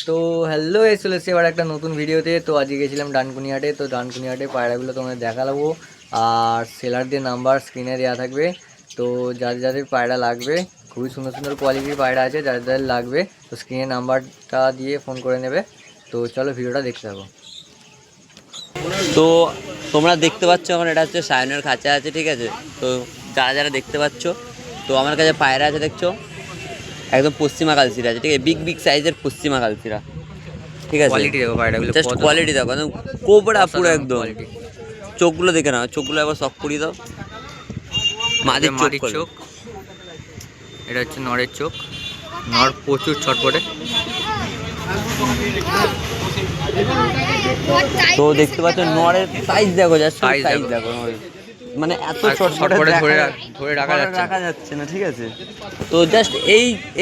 তো হ্যালো, চলে এসেছি এবার একটা নতুন ভিডিওতে। তো আজকে গেছিলাম ডানকুনি হাটে। তো ডানকুনি হাটে পায়রাগুলো তোমাদের দেখাবো, আর সেলারদের নাম্বার স্ক্রিনে দেওয়া থাকবে। তো যাদের যাদের পায়রা লাগবে, খুবই সুন্দর সুন্দর কোয়ালিটির পায়রা আছে, যাদের যাদের লাগবে তো স্ক্রিনে নাম্বারটা দিয়ে ফোন করে নেবে। তো চলো ভিডিওটা দেখতে থাকো। তো তোমরা দেখতে পাচ্ছ আমার এটা হচ্ছে সায়নের খাঁচা আছে, ঠিক আছে। তো যারা যারা দেখতে পাচ্ছ, তো আমার কাছে পায়রা আছে দেখছো, একদম পশ্চিমা কালচিরা আছে, ঠিক আছে। বিগ বিগ সাইজের পশ্চিমা কালচিরা, ঠিক আছে। কোয়ালিটি দেখো পায়রাগুলো, জাস্ট কোয়ালিটি দেখো, একদম কোবরা পুরো একদম। কোয়ালিটি। চোখগুলো দেখে নাও, চোখগুলো একবার শক করিয়ে দাও। মাদির চোখ, এটা হচ্ছে নরের চোখ। নর প্রচুর ছটপটে। তো দেখতে পাচ্ছ নরের সাইজ দেখো, জাস্ট সাইজ দেখো নরের, মানে এত ছটপটে ধরে রাখা যাচ্ছে না, ঠিক আছে। তো জাস্ট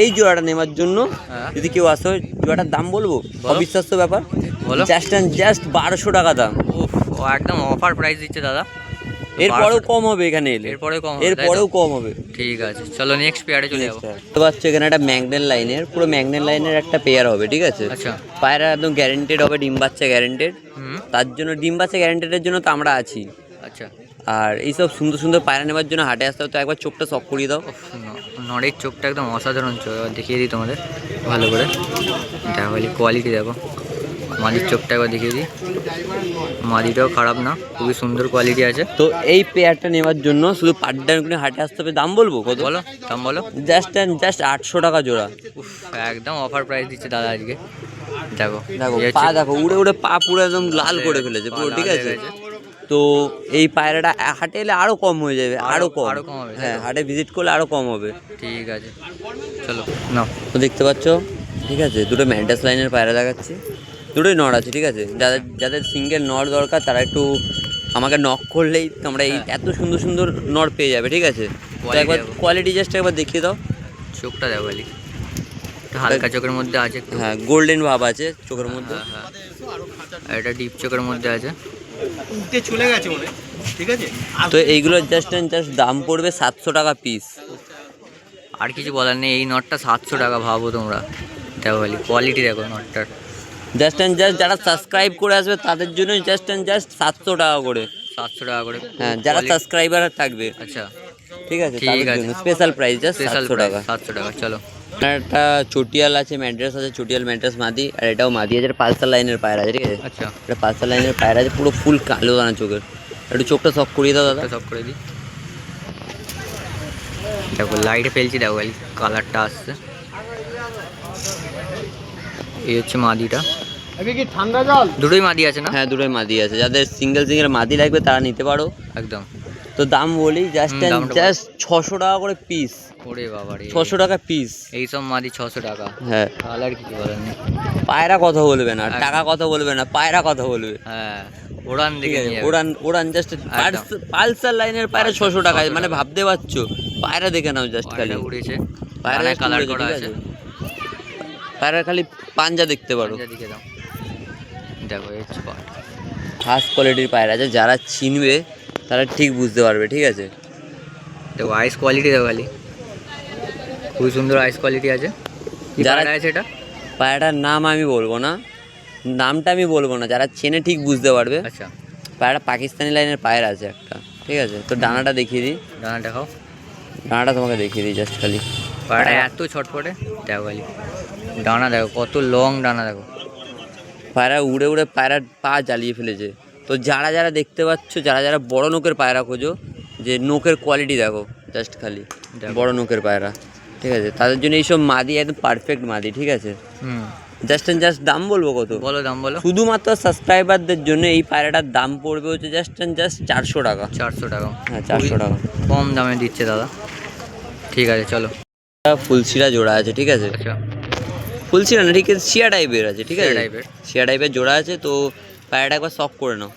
এই জোড়াটা নেওয়ার জন্য যদি কেউ আসে, জোড়াটার দাম বলবো, অবিশ্বাস্য ব্যাপার, জাস্ট 1200 টাকা দাম। ও একদম অফার প্রাইস দিচ্ছে দাদা। এরপরেও কম হবে এখানে এলে, এরপরেও কম হবে। ঠিক আছে, চলো নেক্সট পেয়ারে চলে যাবো। তো পাচ্ছ এখানে একটা ম্যাগনেট লাইনের, পুরো ম্যাগনেট লাইনের একটা পেয়ার হবে, ঠিক আছে। আচ্ছা, পায়রা একদম গ্যারেন্টেড হবে, ডিম বাচ্চা গ্যারেন্টেড। তার জন্য ডিম বাচ্চা গ্যারেন্টেডের জন্য তো আমরা আছি। আচ্ছা, আর এইসব সুন্দর সুন্দর পায়রা নেওয়ার জন্য হাটে আসতে হবে। তো একবার চোখটা শক করিয়ে দাও। নরের চোখটা একদম অসাধারণ চোখ, এবার দেখিয়ে দিই তোমাদের ভালো করে। দেখো কোয়ালিটি দেখো, মাদির চোখটা একবার দেখিয়ে দিই। মাদিটাও খারাপ না, খুবই সুন্দর কোয়ালিটি আছে। তো এই পেয়ারটা নেওয়ার জন্য শুধু পাড্ডানকুনি হাটে আসতে হবে। দাম বলবো কত? বলো, দাম বলো। জাস্ট 800 টাকা জোড়া। একদম অফার প্রাইস দিচ্ছে দাদা আজকে। দেখো দেখো পা, দেখো উড়ে উড়ে পা পুরো একদম লাল করে ফেলেছে পুরো, ঠিক আছে। তো এই পায়রাটা হাটে এলে আরো কম হয়ে যাবে, আরো কম হবে। হ্যাঁ, হাটে ভিজিট করলে আরো কম হবে। ঠিক আছে, চলো নাও। তো দেখতে পাচ্ছ, ঠিক আছে, দুটো ম্যান্টাস লাইনের পায়রা দেখাচ্ছি। দুটোই নর আছে, ঠিক আছে। যাদের যাদের সিঙ্গেল নর দরকার তারা একটু আমাকে নক করলেই তোমরা এই এত সুন্দর সুন্দর নর পেয়ে যাবে, ঠিক আছে। তো একবার কোয়ালিটি জাস্ট একবার দেখিয়ে দাও। চোখটা দেখো খালি, হালকা চোখের মধ্যে আছে, হ্যাঁ, গোল্ডেন ভাব আছে চোখের মধ্যে। হ্যাঁ, আর এটা ডিপ চোখের মধ্যে আছে। উঠে চলে গেছে মনে, ঠিক আছে। তো এইগুলোর জাস্ট দাম পড়বে 700 টাকা পিস। আর কিছু বলার নেই, এই নটটা 700 টাকা, ভাবো তোমরা। দেখো খালি কোয়ালিটি দেখো নটটার। জাস্ট যারা সাবস্ক্রাইব করে আসবে তাদের জন্য জাস্ট 700 টাকা করে। 700 টাকা করে, হ্যাঁ, যারা সাবস্ক্রাইবার থাকবে। আচ্ছা, ঠিক আছে, ঠিক তাদের আছে। জন্য স্পেশাল প্রাইস জাস্ট স্পেশাল 700 টাকা। 700 টাকা, চলো। একটা চটিয়াল আছে, ম্যাড্রাস আছে, চটিয়াল ম্যাড্রাস মাদি, আর এটাও মাদি আছে। পালসার লাইনের পায়রা আছে, ঠিক আছে। আচ্ছা, এটা পালসার লাইনের পায়রা আছে, পুরো ফুল কালো দানা চোখের। একটু চোখটা শক করিয়ে দাও দাদা। সব করে দিই। দেখো লাইটে ফেলছি, দেখো খালি কালারটা আসছে। এই হচ্ছে মাদিটা। ঠান্ডা জল দুটোই মাদি আছে না? হ্যাঁ, দুটোই মাদি আছে। যাদের সিঙ্গেল মাদি লাগবে তারা নিতে পারো একদম। তো দাম বলি জাস্ট 600 টাকা করে পিস। ওরে বাবা রে, 600 টাকা পিস। এইসব মাদি 600 টাকা। হ্যাঁ, তাহলে আর কিছু বলার নেই। পায়রা কথা বলবে না, টাকা কথা বলবে না, পায়রা কথা বলবে। হ্যাঁ, ওড়ান দেখে নিয়ে যাবে। ওড়ান জাস্ট পালসার লাইনের পায়রা 600 টাকায়, মানে ভাবতে পারছো। পায়রা দেখে নাও জাস্ট খালি, উড়েছে, পায়রা কালার করা আছে। পায়রা খালি পাঞ্জা দেখতে পারো। দিকে দাও, দেখো এই স্পট। ফার্স্ট কোয়ালিটির পায়রা আছে, যারা চিনবে তারা ঠিক বুঝতে পারবে, ঠিক আছে। দেখো আইস কোয়ালিটি দেখো খালি, খুবই সুন্দর আইস কোয়ালিটি আছে। যারা আছে এটা, পায়রাটার নাম আমি বলবো না, নামটা আমি বলবো না, যারা চেনে ঠিক বুঝতে পারবে। আচ্ছা, পায়রা পাকিস্তানি লাইনের পায়রা আছে একটা, ঠিক আছে। তো ডানাটা দেখিয়ে দিই, ডানা দেখাও। ডানাটা তোমাকে দেখিয়ে দিই জাস্ট খালি। পায়রা এত ছটপটে, দেখো খালি ডানা দেখো, কত লং ডানা দেখো। পায়রা উড়ে উড়ে পায়রার পা জ্বালিয়ে ফেলেছে। তো যারা যারা দেখতে পাচ্ছ, যারা যারা বড় নোকের পায়রা খোঁজো, যে নোকের কোয়ালিটি দেখো জাস্ট খালি, বড় নোকের পায়রা, ঠিক আছে, তাদের জন্য এইসব মাদি একদম পারফেক্ট মাদি, ঠিক আছে। জাস্ট দাম বলবো কত? বলো, দাম বলো। শুধুমাত্র সাবস্ক্রাইবারদের জন্য এই পায়রাটার দাম পড়বে হচ্ছে জাস্ট 400 টাকা। 400 টাকা, হ্যাঁ, 400 টাকা কম দামে দিচ্ছে দাদা। ঠিক আছে, চলো। ফুলশিরা জোড়া আছে, ঠিক আছে। আচ্ছা, ফুলশিরা না, ঠিক আছে, শিয়া টাইপের আছে, ঠিক আছে। শিয়া টাইপের জোড়া আছে। তো পায়রাটা একবার শক করে নাও।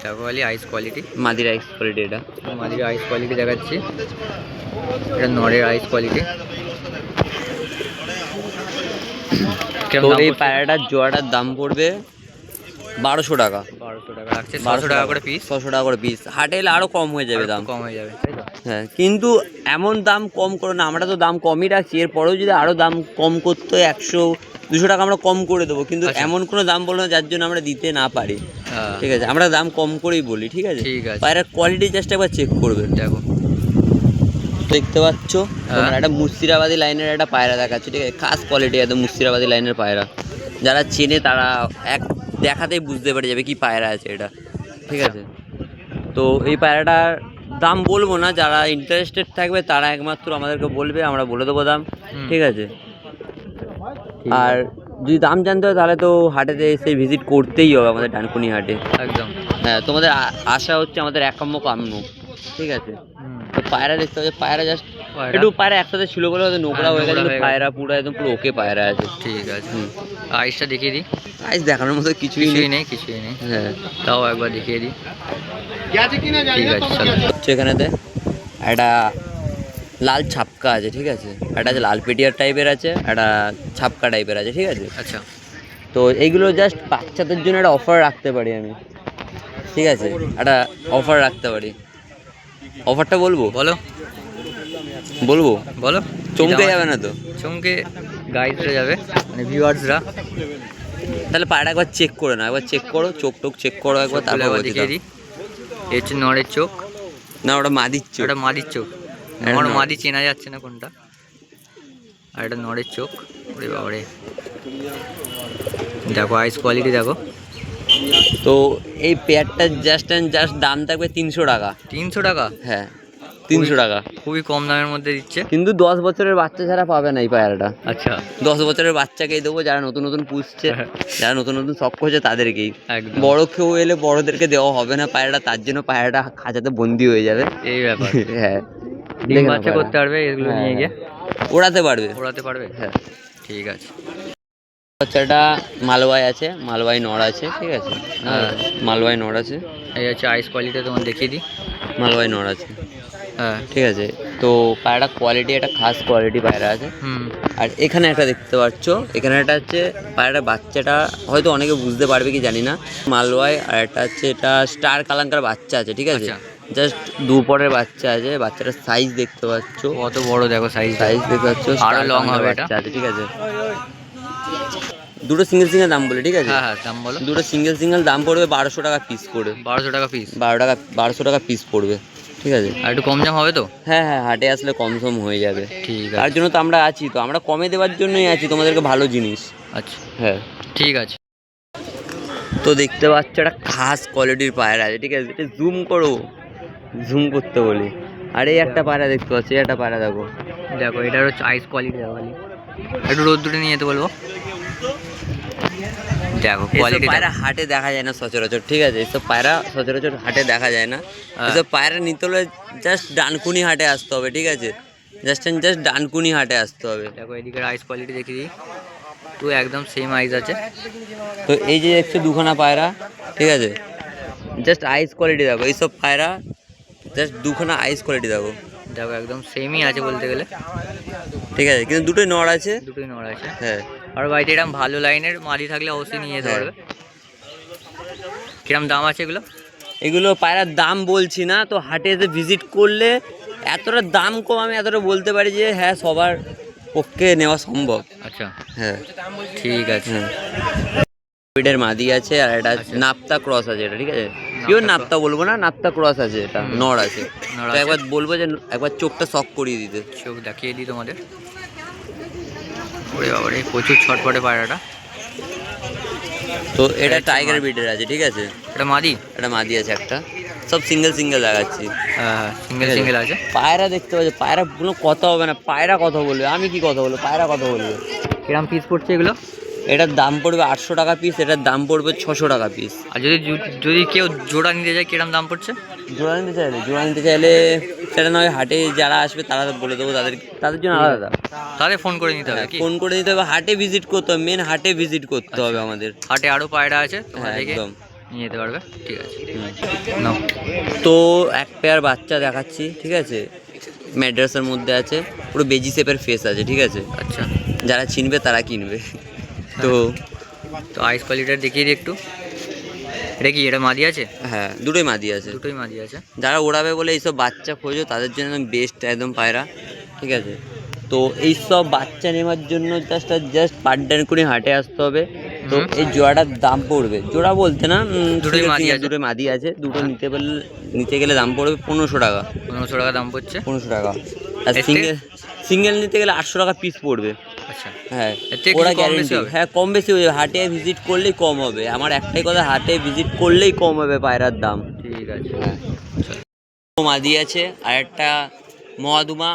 দেখো খালি আইস কোয়ালিটি, মাদির আইস কোয়ালিটি, এটা মাদির আইস কোয়ালিটি দেখাচ্ছি। এটা নরের আইস কোয়ালিটি। তো এই পায়রাটার জোড়াটার দাম পড়বে 1200 টাকা। 1200 টাকা রাখছে, 600 টাকা করে পিস। 600 টাকা করে পিস। হাটে এলে আরো কম হয়ে যাবে, দাম কম হয়ে যাবে, তাই তো। হ্যাঁ, কিন্তু এমন দাম কম করো না, আমরা তো দাম কমই রাখছি, এরপরেও যদি আরও দাম কম করতে হয় 100-200 টাকা আমরা কম করে দেবো, কিন্তু আচ্ছা। এমন কোনো দাম বলো না যার জন্য আমরা দিতে না পারি। হ্যাঁ, ঠিক আছে, আমরা দাম কম করেই বলি। ঠিক আছে, ঠিক আছে। পায়রার কোয়ালিটি জাস্ট একবার চেক করবেন। দেখো দেখতে পাচ্ছ তোমরা একটা মুর্শিদাবাদী লাইনের একটা পায়রা দেখাচ্ছে, ঠিক আছে, খাস কোয়ালিটি একদম মুর্শিদাবাদী লাইনের পায়রা। যারা চেনে তারা এক দেখাতেই বুঝতে পেরে যাবে কি পায়রা আছে এটা। ঠিক আছে, তো এই পায়রাটার দাম বলবো না, যারা ইন্টারেস্টেড থাকবে তারা একমাত্র আমাদেরকে বলবে, আমরা বলে দেবো দাম। হুম। ঠিক আছে, আর যদি দাম জানতে হয় তাহলে তো হাটেতে এসে ভিজিট করতেই হবে আমাদের ডানকুনি হাটে। একদম। হ্যাঁ, তোমাদের আশা হচ্ছে আমাদের একাম্য কাম্য। ঠিক আছে, তো পায়রা দেখতে হবে, পায়রা জাস্ট একটু পায়রা একসাথে ছিল বলে হয়তো নোংরা হয়ে গেছে, কিন্তু পায়রা পুরো একদম পুরো ওকে পায়রা আছে। ঠিক আছে, হুম, আইসটা দেখিয়ে দিই। আইস দেখানোর মতো কিছুই নেই। কিছুই নেই। হ্যাঁ, তাও একবার দেখিয়ে দিই। গেছে কিনা জানি ঠিক না আছে, তবে চলো। হচ্ছে এখানেতে একটা লাল ছাপকা আছে। ঠিক আছে, একটা আছে লাল পেটিয়ার টাইপের আছে, একটা ছাপকা টাইপের আছে। ঠিক আছে, আচ্ছা, তো এইগুলো জাস্ট বাচ্চাদের জন্য একটা অফার রাখতে পারি আমি। ঠিক আছে, একটা অফার রাখতে পারি। অফারটা বলবো বলো বলবো বলো। চমকে যাবে না তো? চমকে গাইডরা যাবে, মানে ভিউয়ার্সরা। তাহলে পায়রা একবার চেক করে না, একবার চেক করো, চোখ টোক চেক করো একবার, তারপর একবার বলছি দেখিয়ে দিই। এই হচ্ছে নড়ের চোখ, না ওটা মাদির চোখ। ওটা মাদির চোখ। এটা নড় নড়। মাদি চেনা যাচ্ছে না কোনটা। আর এটা নড়ের চোখ। ওরে বাবারে, দেখো আইস কোয়ালিটি দেখো। তো এই পেয়ারটার জাস্ট অ্যান্ড জাস্ট দাম থাকবে 300 টাকা। 300 টাকা? হ্যাঁ, 300 টাকা, খুবই কম দামের মধ্যে দিচ্ছে। কিন্তু 10 বছরের বাচ্চা ছাড়া পাবে না এই পায়রাটা। আচ্ছা, 10 বছরের বাচ্চাকেই দেবো, যারা নতুন নতুন পুষছে, যারা নতুন নতুন শখ করছে তাদেরকেই। একদম বড় কেউ এলে বড়দেরকে দেওয়া হবে না পায়রাটা, তার জন্য পায়রাটা খাঁচাতে বন্দি হয়ে যাবে। এই ব্যাপার। হ্যাঁ, ডিম দেখে নাও বাচ্চা পায়রা। করতে পারবে এগুলো হ্যাঁ, নিয়ে গিয়ে, ওড়াতে পারবে। ওড়াতে পারবে। হ্যাঁ, ঠিক আছে। বাচ্চাটা মালবাই আছে, মালবাই নড় আছে। ঠিক আছে, হ্যাঁ। মালবাই নড় আছে, এই হচ্ছে আইস কোয়ালিটি, তোমার দেখিয়ে দিই। মালবাই নড় আছে। হ্যাঁ। ঠিক আছে, তো পায়রাটা কোয়ালিটি একটা খাস কোয়ালিটি পায়রা আছে। হুম। আর এখানে একটা দেখতে পাচ্ছ, এখানে একটা হচ্ছে পায়রাটার বাচ্চাটা হয়তো অনেকে বুঝতে পারবে কি জানি না, মালওয়াই। আর একটা হচ্ছে এটা স্টার কালাঙ্কার বাচ্চা আছে। ঠিক আছে, আচ্ছা। জাস্ট দুপরের বাচ্চা আছে, বাচ্চাটার সাইজ দেখতে পাচ্ছ, কত বড় দেখো সাইজ। সাইজ দেখতে পাচ্ছ, আরো star long কালাঙ্কার হবে এটা। বাচ্চা আছে। ঠিক আছে, দুটো সিঙ্গেল সিঙ্গেল দাম বলে। ঠিক আছে, হ্যাঁ হ্যাঁ, দাম বলো। দুটো সিঙ্গেল সিঙ্গেল দাম পড়বে 1200 টাকা পিস করে। 1200 টাকা পিস? 1200 টাকা পিস পড়বে। ঠিক আছে, আর একটু কম দাম হবে তো? হ্যাঁ হ্যাঁ, হাটে আসলে কম সম হয়ে যাবে। ঠিক তার আছে। জন্য তো আমরা আছি, তো আমরা কমে দেওয়ার জন্যই আছি, তোমাদেরকে ভালো জিনিস। আচ্ছা, হ্যাঁ, ঠিক আছে। তো দেখতে পাচ্ছ একটা খাস কোয়ালিটির পায়রা আছে। ঠিক আছে, এটা জুম করো, জুম করতে বলি। আর এই একটা পায়রা দেখতে পাচ্ছি, একটা পায়রা দেখো। দেখো এটার হচ্ছে আইস কোয়ালিটি দেখো খালি। একটু রোদ্দুরে নিয়ে যেতে বলবো। দেখো এসব কোয়ালিটি পায়রা হাটে দেখা যায় না সচরাচর। ঠিক আছে, এসব পায়রা সচরাচর হাটে দেখা যায় না। হ্যাঁ। এসব পায়রা নিতে হলে জাস্ট ডানকুনি হাটে আসতে হবে। ঠিক আছে, জাস্ট অ্যান্ড জাস্ট ডানকুনি হাটে আসতে হবে। দেখো এদিকের আইস কোয়ালিটি দেখিয়ে দিই, তো একদম সেম আইস আছে। তো এই যে দেখছো দুখানা পায়রা, ঠিক আছে, জাস্ট আইস কোয়ালিটি দেখো। এইসব পায়রা জাস্ট দুখানা আইস কোয়ালিটি দেখো। দেখো একদম সেমই আছে বলতে গেলে। ঠিক আছে, কিন্তু দুটোই নড় আছে। দুটোই নড় আছে। হ্যাঁ, আর বাড়িতে এরকম ভালো লাইনের মাদি থাকলে অবশ্যই নিয়ে যেতে হ্যাঁ। পারবে। কিরম দাম আছে এগুলো? এগুলো পায়রার দাম বলছি না, তো হাটে এসে ভিজিট করলে এতটা দাম কম আমি এতটা বলতে পারি যে হ্যাঁ সবার পক্ষে নেওয়া সম্ভব। আচ্ছা, হ্যাঁ, ঠিক আছে। হ্যাঁ, পিডের মাদি আছে, আর এটা আচ্ছা। নাপ্তা ক্রস আছে এটা। ঠিক আছে, পিওর নাপ্তা নাপ্তা বলবো না, নাপ্তা ক্রস আছে, এটা হুম। নড় আছে। নড় তো আছে। একবার বলবো যে একবার চোখটা শক করিয়ে দিতে। চোখ দেখিয়ে দিই তোমাদের। ওরে বাবারে, প্রচুর ছটপটে পায়রাটা। তো এটা হচ্ছে টাইগার মাদি। ব্রিডের আছে। ঠিক আছে, এটা মাদি? এটা মাদি আছে একটা, সব সিঙ্গেল সিঙ্গেল দেখাচ্ছি। হ্যাঁ, সিঙ্গেল ঠিক আছে। সিঙ্গেল আছে। পায়রা দেখতে পাচ্ছি, পায়রা কোনো কথা হবে না, পায়রা কথা বলবে, আমি কি কথা বলবো, পায়রা কথা বলবে। কিরম পিস পড়ছে এগুলো? এটার দাম পড়বে 800 টাকা পিস, এটার দাম পড়বে 600 টাকা পিস। আর যদি যদি কেউ জোড়া নিতে যায় কিরম দাম পড়ছে? জোড়া নিতে চাইলে সেটা নয় হাটে যারা আসবে তারা বলে দেবো, তাদের জন্য আলাদা। তাহলে ফোন করে নিতে হবে কি? ফোন করে দিতে হবে, হাটে ভিজিট করতে হবে, মেন হাটে ভিজিট করতে হবে আমাদের। হাটে আরো পায়রা আছে, তোমরা হ্যাঁ, দেখে একদম। নিয়ে যেতে পারবে। ঠিক আছে, হুম। নাও। তো এক পেয়ার বাচ্চা দেখাচ্ছি। ঠিক আছে, ম্যাড্রাসের মধ্যে আছে, পুরো বেজি শেপের ফেস আছে। ঠিক আছে, আচ্ছা, যারা চিনবে তারা কিনবে। তো তো আইস কোয়ালিটিটা দেখিয়ে দিই একটু। এটা কি এটা মাদি আছে? হ্যাঁ, দুটোই মাদি আছে। দুটোই মাদি আছে। যারা ওড়াবে বলে এইসব বাচ্চা খোঁজো তাদের জন্য বেস্ট একদম পায়রা, ঠিক আছে। তো এইসব বাচ্চা নেওয়ার জন্য জাস্ট পাটডানকুনি হাটে আসতে হবে। তো এই জোড়াটার দাম পড়বে, জোড়া বলতে না, দুটোই মাদি আছে। দুটোই মাদি আছে। দুটো নিতে গেলে দাম পড়বে 1500 টাকা। 1500 টাকা দাম পড়ছে। 1500 টাকা। আর সিঙ্গেল নিতে গেলে 800 টাকা পিস পড়বে। আচ্ছা, হ্যাঁ, এর থেকে ওরা কিছু কম গ্যারেন্টি। বেশি হবে? হ্যাঁ, কম বেশি হবে, হাটে ভিজিট করলেই কম হবে। আমার একটাই কথা, হাটে ভিজিট করলেই কম হবে পায়রার দাম। ঠিক আছে। হ্যাঁ, মাদি আছে আর একটা মহাদুমা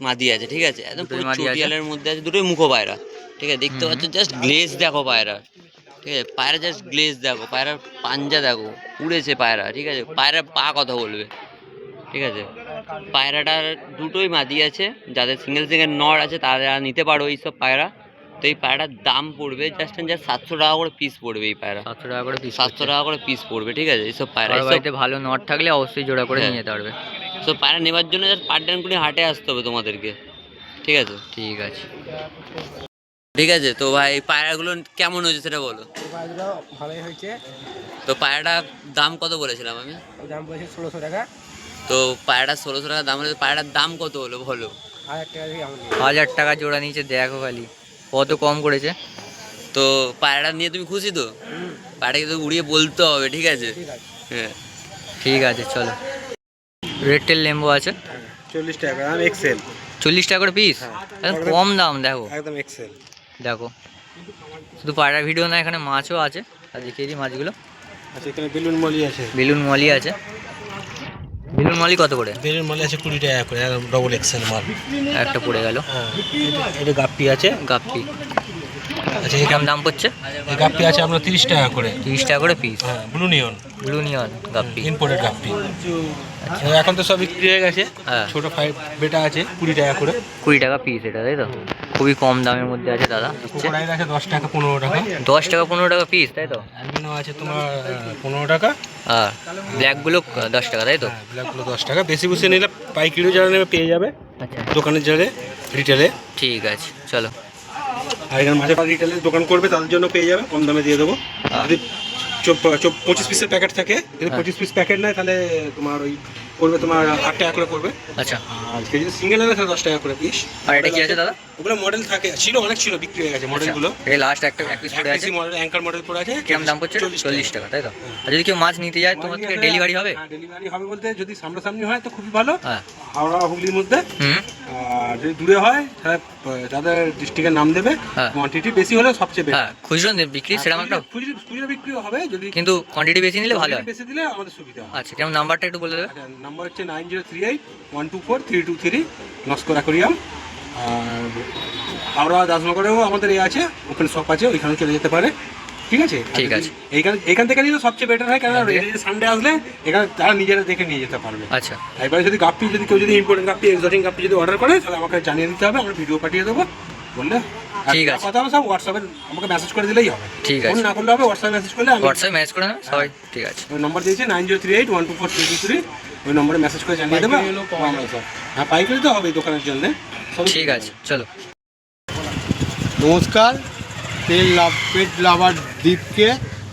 মাদি আছে, ঠিক আছে। একদম দুটোই পুরো মাদি আছে। চটিয়ালের মধ্যে আছে, দুটোই মুখো পায়রা, ঠিক আছে। দেখতে পাচ্ছ জাস্ট গ্লেজ দেখো পায়রা, ঠিক আছে। পায়রা জাস্ট গ্লেজ দেখো, পায়রার পাঞ্জা দেখো, উড়েছে পায়রা, ঠিক আছে। পায়রার পা কথা বলবে, ঠিক আছে। পায়রাটার দুটোই মাদি আছে। যাদের সিঙ্গেল নর আছে তারা নিতে পারো এইসব পায়রা। তো এই পায়রাটার দাম পড়বে জাস্ট 700 টাকা করে পিস পড়বে। এই পায়রা 700 টাকা করে পিস। 700 টাকা করে পিস পড়বে, ঠিক আছে। এইসব পায়রা, আর বাড়িতে ভালো নট থাকলে অবশ্যই জোড়া করে হ্যাঁ। নিয়ে যেতে পারবে। তো পায়রা নেওয়ার জন্য জাস্ট পাটডানকুনি হাটে আসতে হবে তোমাদেরকে, ঠিক আছে। ঠিক আছে। ঠিক আছে, তো ভাই পায়রাগুলো কেমন হয়েছে সেটা বলো। ভালোই হয়েছে। তো পায়রাটার দাম কত বলেছিলাম আমি? দাম বলছি 1600 টাকা। তো পায়রাটা 1600 টাকা দাম হলে পায়রাটার দাম কত হলো বলো? 1000 টাকা দিয়ে আমাদের 1000 টাকা জোড়া নিচে দেখো খালি কত কম করেছে। তো পায়রাটা নিয়ে তুমি খুশি তো? পায়রাকে তো উড়িয়ে বলতে হবে, ঠিক আছে। ঠিক আছে। হ্যাঁ, ঠিক আছে, চলো। রেড টেল লেম্বো আছে 40 টাকা দাম, এক্সেল। 40 টাকা করে পিস। একদম কম দাম দেখো। একদম এক্সেল। দেখো, শুধু পায়রার ভিডিও না, এখানে মাছও আছে। আর দেখিয়ে দিই মাছগুলো। আচ্ছা, এখানে বেলুন মলি আছে। বেলুন মলি আছে। বেলুন মলি কত করে? বেলুন মলি আছে 20 টাকা করে, একদম ডবল এক্সেল মাল। একটা পড়ে গেল। হ্যাঁ, এটা গাপ্পি আছে। গাপ্পি আচ্ছা, কেমন দাম পড়ছে? এই গাপ্পি আছে আপনার 30 টাকা করে। 30 টাকা করে পিস। হ্যাঁ, ব্লু নিয়ন, ব্লু নিয়ন গাপ্পি। ইম্পোর্টেড গাপ্পি। এখন তো সব বিক্রি হয়ে গেছে। হ্যাঁ, ছোট বেটা আছে 20 টাকা করে। 20 টাকা পিস এটা, তাই তো? খুবই কম দামের মধ্যে আছে দাদা দিচ্ছে। কোকোডাইল আছে 10 টাকা 15 টাকা। 10 টাকা 15 টাকা পিস, তাই তো? অ্যালবিনো আছে তোমার 15 টাকা। আর ব্ল্যাকগুলো 10 টাকা, তাই তো? হ্যাঁ, ব্ল্যাকগুলো 10 টাকা। বেশি বেশি নিলে পাইকারিও যারা নেবে পেয়ে যাবে, আচ্ছা, দোকানের যারা রিটেলে। ঠিক আছে, চলো। আর এখানে মাঝে মাঝে রিটেলে দোকান করবে তাদের জন্য পেয়ে যাবে, কম দামে দিয়ে দেবো। যদি 25 পিসের প্যাকেট থাকে, যদি 25 পিস প্যাকেট নেয় তাহলে তোমার ওই করবে তোমার 8 টাকা করে করবে। আচ্ছা, আর যদি সিঙ্গেল নেবে তাহলে 10 টাকা করে পিস। আর এটা কি আছে দাদা? ওগুলো মডেল থাকে, ছিল অনেক, ছিল বিক্রি হয়ে গেছে মডেলগুলো। এই লাস্ট একটা এক পিস পড়ে আছে। মডেল অ্যাঙ্কার মডেল পড়ে আছে। কেমন দাম পড়ছে? 40 টাকা, তাই তো? আর যদি কেউ মাছ নিতে যায় তোমার থেকে ডেলিভারি হবে? হ্যাঁ, ডেলিভারি হবে বলতে যদি সামনাসামনি হয় তো খুবই ভালো, হ্যাঁ। হাওড়া হুগলির মধ্যে। হুম। আর যদি দূরে হয় তাহলে যাদের ডিস্ট্রিক্টের নাম দেবে, হ্যাঁ। কোয়ান্টিটি বেশি হলে সবচেয়ে বেশি। হ্যাঁ, খুচরো বিক্রি সেরকম একটা, খুচরো বিক্রিও হবে যদি, কিন্তু কোয়ান্টিটি বেশি নিলে ভালো হয়। বেশি দিলে আমাদের সুবিধা হয়। আচ্ছা, কেমন নাম্বারটা একটু বলে দেবে? আচ্ছা, নাম্বার হচ্ছে 9038124323, নস্কর অ্যাকোরিয়াম। আর হাওড়া দাসনগরেও আমাদের আছে, ওখানে শপ আছে, ওইখানে চলে যেতে পারে, ঠিক আছে। ঠিক আছে। এইখান থেকে নিলে সবচেয়ে বেটার হয়, কারণ সানডে আসলে এখানে তারা নিজেরা দেখে নিয়ে যেতে পারবে। আচ্ছা, এবারে যদি গাপ্পি, যদি কেউ যদি ইম্পোর্টেন্ট গাপ্পি, এক্সোটিক গাপ্পি যদি অর্ডার করে তাহলে আমাকে জানিয়ে দিতে হবে, আমরা ভিডিও পাঠিয়ে দেবো বললে। ঠিক আছে। কথা হবে সব হোয়াটসঅ্যাপে আমাকে মেসেজ করে দিলেই হবে। ঠিক আছে। ফোন না করলে হবে, হোয়াটসঅ্যাপে মেসেজ করলে আমি হোয়াটসঅ্যাপে মেসেজ করে নেবে সবাই। ঠিক আছে, ওই নম্বর দিয়েছি 9038124323, ওই নম্বরে মেসেজ করে জানিয়ে দেবে। হ্যাঁ, পাইকারি তো হবে দোকানের জন্য। ঠিক আছে, চলো। নমস্কার, পেট লাভার দ্বীপকে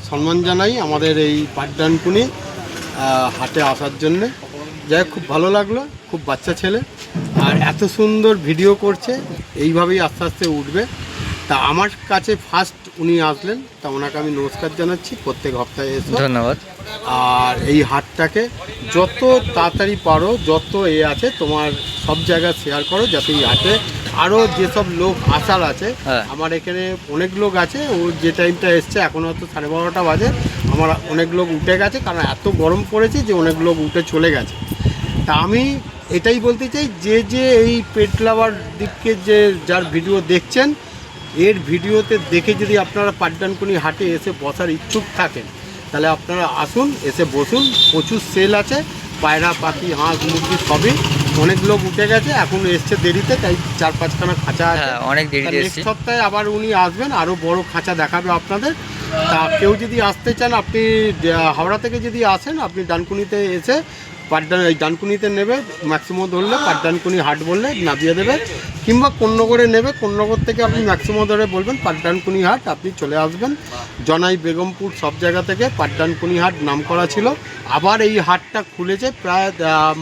সম্মান জানাই আমাদের এই পাটডানকুনি হাটে আসার জন্যে। যাই হোক, খুব ভালো লাগলো, খুব বাচ্চা ছেলে, আর এত সুন্দর ভিডিও করছে, এইভাবেই আস্তে আস্তে উঠবে। তা আমার কাছে ফার্স্ট উনি আসলেন, তা ওনাকে আমি নমস্কার জানাচ্ছি। প্রত্যেক সপ্তাহে এসে ধন্যবাদ। আর এই হাটটাকে যত তাড়াতাড়ি পারো, যত আছে তোমার সব জায়গায় শেয়ার করো, যাতে এই হাটে আরও যেসব লোক আসার আছে। হ্যাঁ। আমার এখানে অনেক লোক আছে, ও যে টাইমটা এসছে এখন হয়তো 12:30 বাজে, আমার অনেক লোক উঠে গেছে, কারণ এত গরম পড়েছে যে অনেক লোক উঠে চলে গেছে। তা আমি এটাই বলতে চাই, যে এই পেট লাভার দিককে যার ভিডিও দেখছেন, এর ভিডিওতে দেখে যদি আপনারা পাটডানকুনি হাটে এসে বসার ইচ্ছুক থাকেন, তাহলে আপনারা আসুন, এসে বসুন। প্রচুর সেল আছে, পায়রা পাখি হাঁস মুরগি সবই। অনেক লোক উঠে গেছে, এখন এসছে দেরিতে, তাই 4-5খানা খাঁচা আছে। হ্যাঁ, অনেক দেরিতে নেক্সট এসেছি। সপ্তাহে আবার উনি আসবেন, আরও বড় খাঁচা দেখাবে আপনাদের। তা কেউ যদি আসতে চান, আপনি হাওড়া থেকে যদি আসেন, আপনি ডানকুনিতে এসে এই ডানকুনিতে নেবে, ম্যাক্সিমাম ধরলে পাটডানকুনি হাট বললে নামিয়ে দেবে, কিংবা কোন্নগরে নেবে, কোন্নগর থেকে আপনি ম্যাক্সিমাম ধরে বলবেন পাটডানকুনি হাট, আপনি চলে আসবেন। জনাই, বেগমপুর সব জায়গা থেকে পাটডানকুনি হাট নাম করা ছিল, আবার এই হাটটা খুলেছে, প্রায়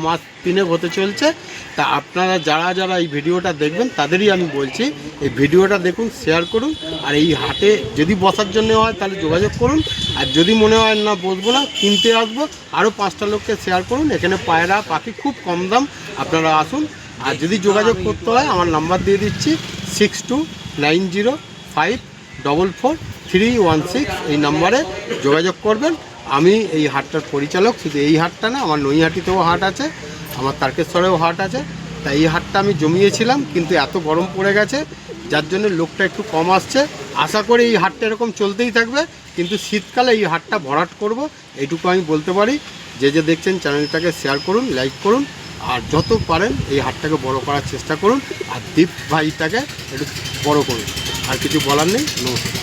মাস 3 হতে চলছে। তা আপনারা যারা যারা এই ভিডিওটা দেখবেন তাদেরই আমি বলছি, এই ভিডিওটা দেখুন, শেয়ার করুন, আর এই হাটে যদি বসার জন্য হয় তাহলে যোগাযোগ করুন, আর যদি মনে হয় না বসবো না, কিনতে আসবো, আরও 5টা লোককে শেয়ার করুন। এখানে পায়রা পাখি খুব কম দাম, আপনারা আসুন। আর যদি যোগাযোগ করতে হয় আমার নাম্বার দিয়ে দিচ্ছি 6290544316, এই নাম্বারে যোগাযোগ করবেন। আমি এই হাটটার পরিচালক, শুধু এই হাটটা না, আমার নৈহাটিতেও হাট আছে, আমার তারকেশ্বরেও হাট আছে। তাই এই হাটটা আমি জমিয়েছিলাম, কিন্তু এত গরম পড়ে গেছে যার জন্য লোকটা একটু কম আসছে। আশা করি এই হাটটা এরকম চলতেই থাকবে, কিন্তু শীতকালে এই হাটটা ভরাট করব, এইটুকু আমি বলতে পারি। যে যে দেখছেন চ্যানেলটাকে শেয়ার করুন, লাইক করুন, আর যত পারেন এই হাটটাকে বড় করার চেষ্টা করুন, আর দীপ ভাইটাকে একটু বড় করুন। আর কিছু বলার নেই, নমস্কার।